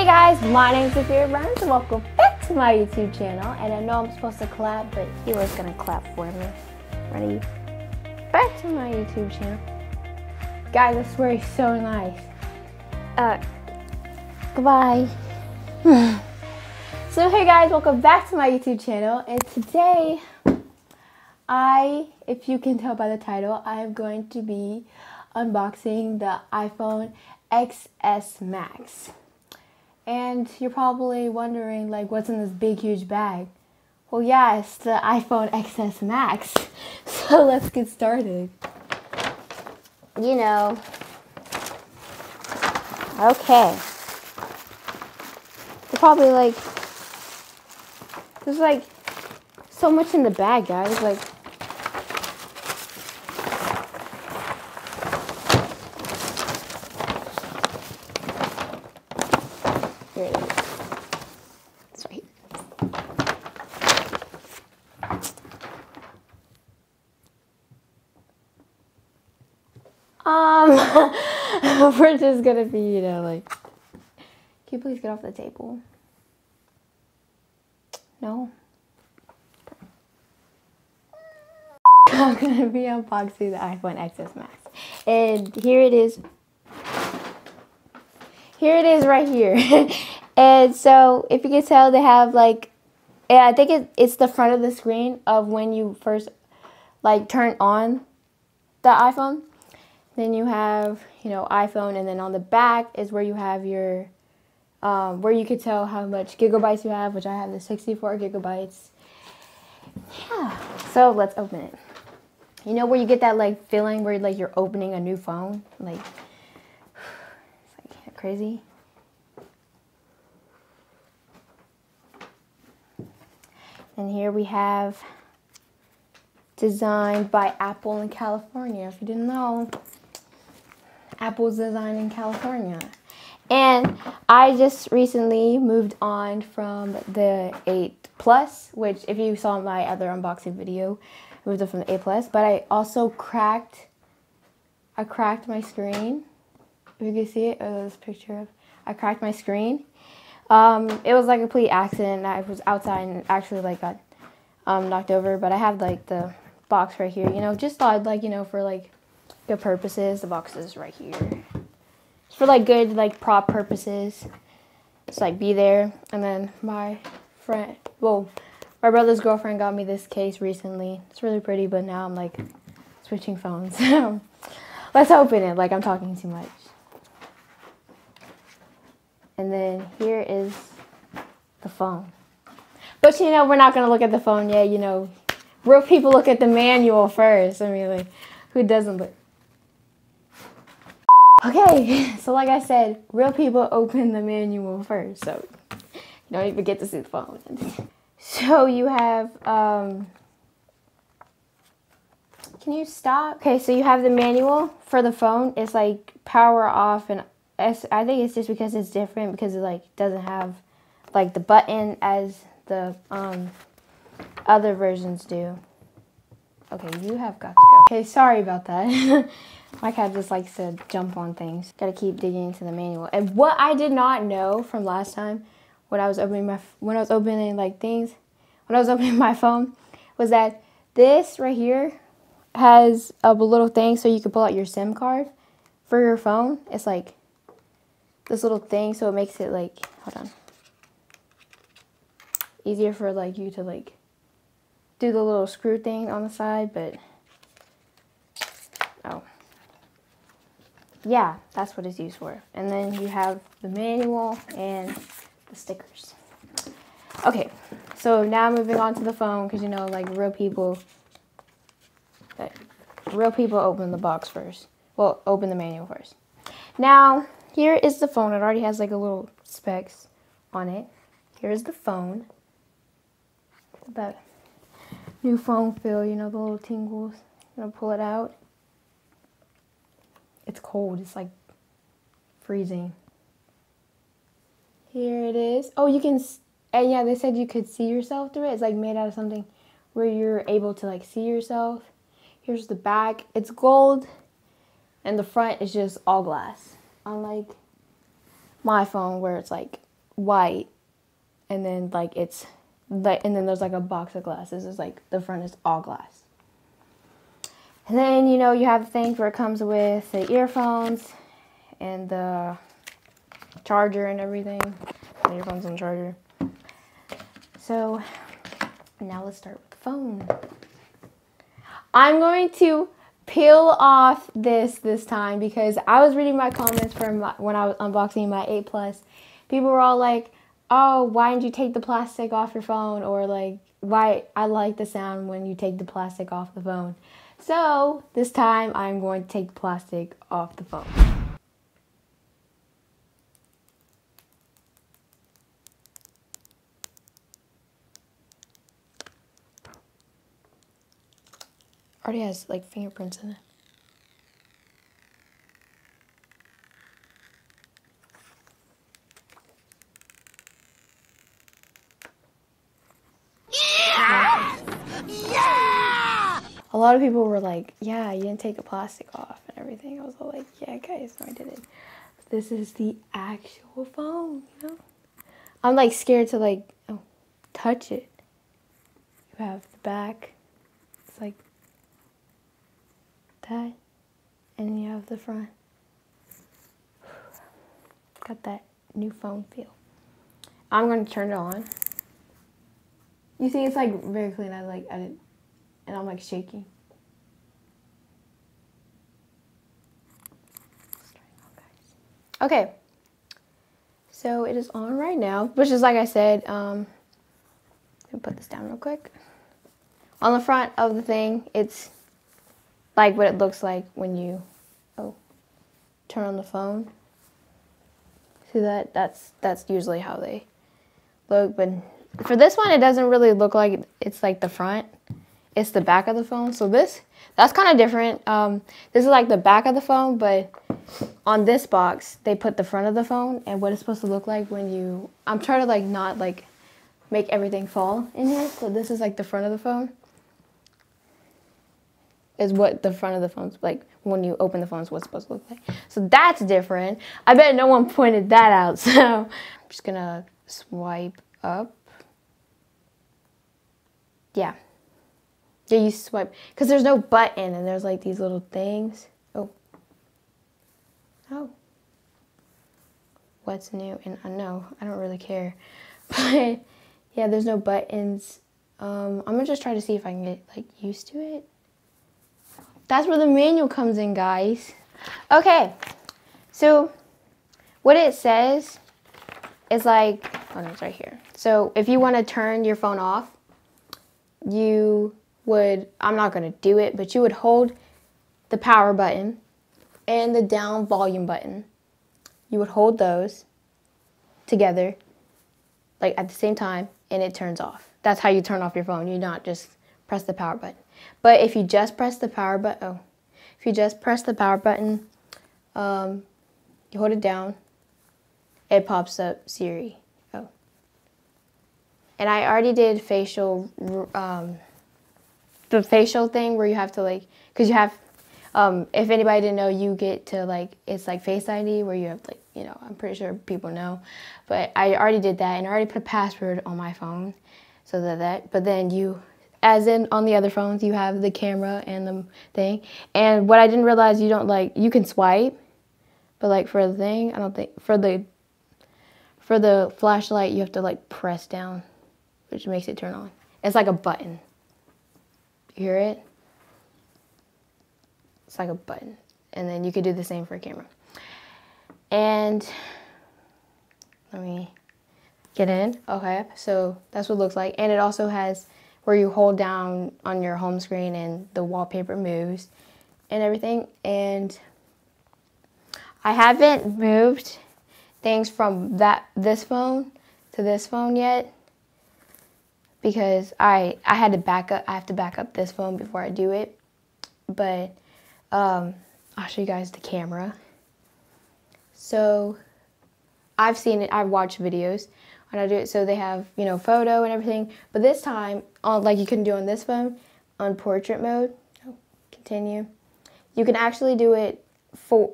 guys, my name is Sophia Burns and welcome back to my YouTube channel. And I know I'm supposed to clap, but Hila's gonna clap for me. Ready? Back to my YouTube channel. Guys, I swear it's so nice. Goodbye. So hey guys, welcome back to my YouTube channel. And today, if you can tell by the title, I am going to be unboxing the iPhone XS Max. And you're probably wondering, like, what's in this big, huge bag? Well, yeah, it's the iPhone XS Max. So let's get started. You know. Okay. You're probably like, there's like so much in the bag, guys. Like, here it is. It's right here. We're just gonna be, you know, like, can you please get off the table? No? I'm gonna be unboxing the iPhone XS Max. And here it is. Here it is right here. And so, if you can tell, they have like, I think it's the front of the screen of when you first like turn on the iPhone. Then you have, you know, iPhone, and then on the back is where you have your, where you can tell how much gigabytes you have, which I have the 64 gigabytes. Yeah. So let's open it. You know where you get that like feeling where like you're opening a new phone, like it's like crazy. And here we have designed by Apple in California. If you didn't know, Apple's designed in California. And I just recently moved on from the 8 Plus, which if you saw my other unboxing video, I moved on from the 8 Plus. But I also cracked my screen. If you can see it, this picture of, I cracked my screen. It was like a complete accident. I was outside and actually like got knocked over. But I have like the box right here, you know, just thought like, you know, for like good purposes. The box is right here. It's for like good like prop purposes. Just like be there. And then my brother's girlfriend got me this case recently. It's really pretty, but now I'm like switching phones. Let's open it. Like I'm talking too much. And then here is the phone. But you know, we're not gonna look at the phone yet. You know, real people look at the manual first. I mean, like, who doesn't look? Okay, so like I said, real people open the manual first, so you don't even get to see the phone. So you have, can you stop? Okay, so you have the manual for the phone. It's like power off, and I think it's just because it's different, because it like doesn't have like the button as the other versions do. Okay, you have got to go. Okay, sorry about that. My cat just likes to jump on things. Gotta keep digging into the manual. And what I did not know from last time when I was opening my phone was that this right here has a little thing so you can pull out your SIM card for your phone. It's like this little thing, so it makes it like, hold on, easier for like you to like do the little screw thing on the side. But oh yeah, that's what it's used for. And then you have the manual and the stickers. Okay, so now moving on to the phone, because you know, like real people open the box first. Well, open the manual first. Now, here is the phone. It already has like a little specs on it. Here's the phone. That new phone feel, you know, the little tingles. I'm gonna pull it out. It's cold. It's like freezing. Here it is. Oh, you can, and yeah, they said you could see yourself through it. It's like made out of something where you're able to like see yourself. Here's the back. It's gold, and the front is just all glass. Unlike my phone where it's like white, and then like it's like, and then there's like a box of glasses. It's like the front is all glass. And then, you know, you have the things where it comes with the earphones and the charger and everything. The earphones and the charger. So now let's start with the phone. I'm going to peel off this time because I was reading my comments from when I was unboxing my 8 Plus. People were all like, oh, why didn't you take the plastic off your phone? Or like, why I like the sound when you take the plastic off the phone. So this time I'm going to take the plastic off the phone. Already has like fingerprints in it. Yeah! A lot of people were like, yeah, you didn't take the plastic off and everything. I was all like, yeah, guys, no, I didn't. This is the actual phone, you know? I'm like scared to like, oh, touch it. You have the back. It's like that. And then you have the front. Got that new phone feel. I'm going to turn it on. You see, it's like very clean. I didn't, and I'm like shaking. Okay, so it is on right now, which is like I said. Let me put this down real quick. On the front of the thing, it's like what it looks like when you turn on the phone. See that? That's usually how they look, but for this one, it doesn't really look like it's like the front. It's the back of the phone. So that's kind of different. This is like the back of the phone, but on this box, they put the front of the phone and what it's supposed to look like when you... I'm trying to like not like make everything fall in here. So this is like the front of the phone. Is what the front of the phone's like when you open the phone is what's supposed to look like. So that's different. I bet no one pointed that out. So I'm just gonna swipe up. Yeah. Yeah, you swipe. Because there's no button and there's like these little things. Oh. Oh. What's new? And no, I don't really care. But yeah, there's no buttons. I'm gonna just try to see if I can get like used to it. That's where the manual comes in, guys. Okay, so what it says is like, oh no, it's right here. So if you want to turn your phone off, you would, I'm not going to do it, but you would hold the power button and the down volume button. You would hold those together, like at the same time, and it turns off. That's how you turn off your phone. You not just press the power button. But if you just press the power button, you hold it down, it pops up Siri. Oh. And I already did facial, the facial thing where you have to like, because you have, if anybody didn't know, you get to like, it's like Face ID where you have like, you know, I'm pretty sure people know. But I already did that and I already put a password on my phone. So but then you, as in on the other phones, you have the camera and the thing. And what I didn't realize, you don't like, you can swipe, but like for the thing, I don't think, for the flashlight, you have to like press down, which makes it turn on. It's like a button. You hear it? It's like a button. And then you could do the same for a camera. And let me get in. Okay, so that's what it looks like. And it also has where you hold down on your home screen and the wallpaper moves and everything. And I haven't moved things from this phone to this phone yet because I had to back up. I have to back up this phone before I do it. But I'll show you guys the camera. So I've seen it. I've watched videos when I do it. So they have, you know, photo and everything. But this time, like you can do on this phone, on portrait mode. Oh, continue. You can actually do it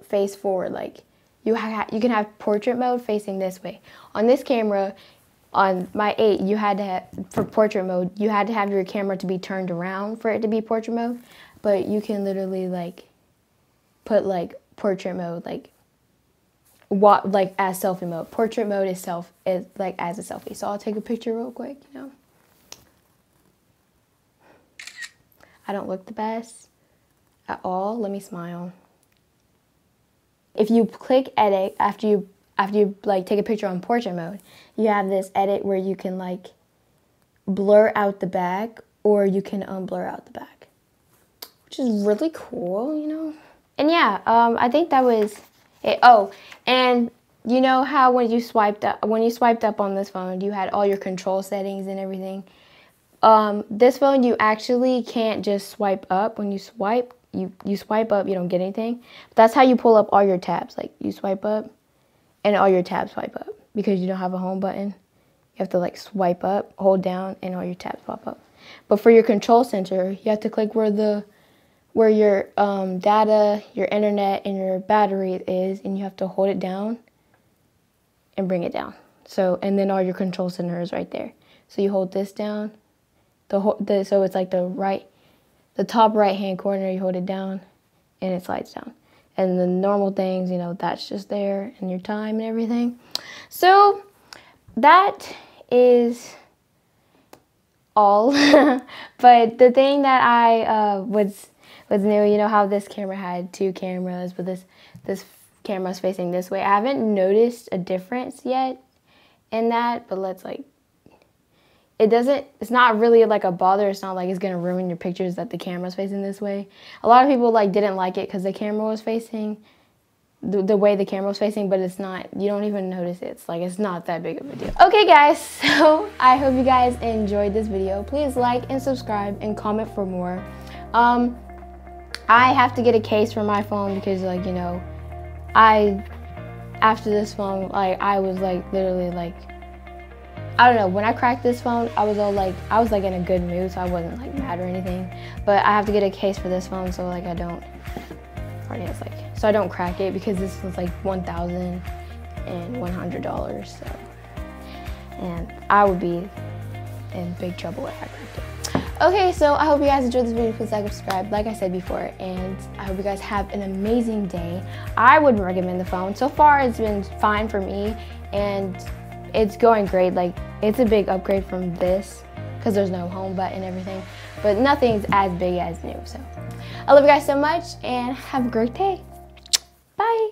face forward, like you can have portrait mode facing this way. On this camera, on my 8, you had to have, for portrait mode, you had to have your camera to be turned around for it to be portrait mode. But you can literally like put like portrait mode like as selfie mode. Portrait mode is like as a selfie. So I'll take a picture real quick, you know. I don't look the best at all. Let me smile. If you click edit after you like take a picture on portrait mode, you have this edit where you can like blur out the back or you can unblur out the back, which is really cool, you know. And yeah, I think that was it. Oh, and you know how when you swiped up on this phone, you had all your control settings and everything. This phone, you actually can't just swipe up. When you swipe, you swipe up, you don't get anything. But that's how you pull up all your tabs. Like you swipe up and all your tabs swipe up because you don't have a home button. You have to like swipe up, hold down, and all your tabs pop up. But for your control center, you have to click where your data, your internet, and your battery is, and you have to hold it down and bring it down. So, and then all your control center is right there. So you hold this down, so it's like the top right hand corner, you hold it down, and it slides down. And the normal things, you know, that's just there, and your time and everything. So that is all. But the thing that I was new, you know how this camera had 2 cameras, but this camera's facing this way. I haven't noticed a difference yet in that, but let's like, it's not really like a bother. It's not like it's gonna ruin your pictures that the camera's facing this way. A lot of people like didn't like it because the camera was facing the way the camera was facing, but it's not, you don't even notice it. It's like, it's not that big of a deal. Okay guys, so I hope you guys enjoyed this video. Please like and subscribe and comment for more. I have to get a case for my phone because, like, you know, after this phone, like, I was like literally like, I don't know, when I cracked this phone, I was like in a good mood, so I wasn't like mad or anything. But I have to get a case for this phone so like I don't crack it, because this was like $1,100, so, and I would be in big trouble if I cracked it. Okay, so I hope you guys enjoyed this video. Please like and subscribe, like I said before, and I hope you guys have an amazing day. I would recommend the phone. So far, it's been fine for me, and it's going great. Like, it's a big upgrade from this, because there's no home button and everything, but nothing's as big as new. So I love you guys so much, and have a great day. Bye.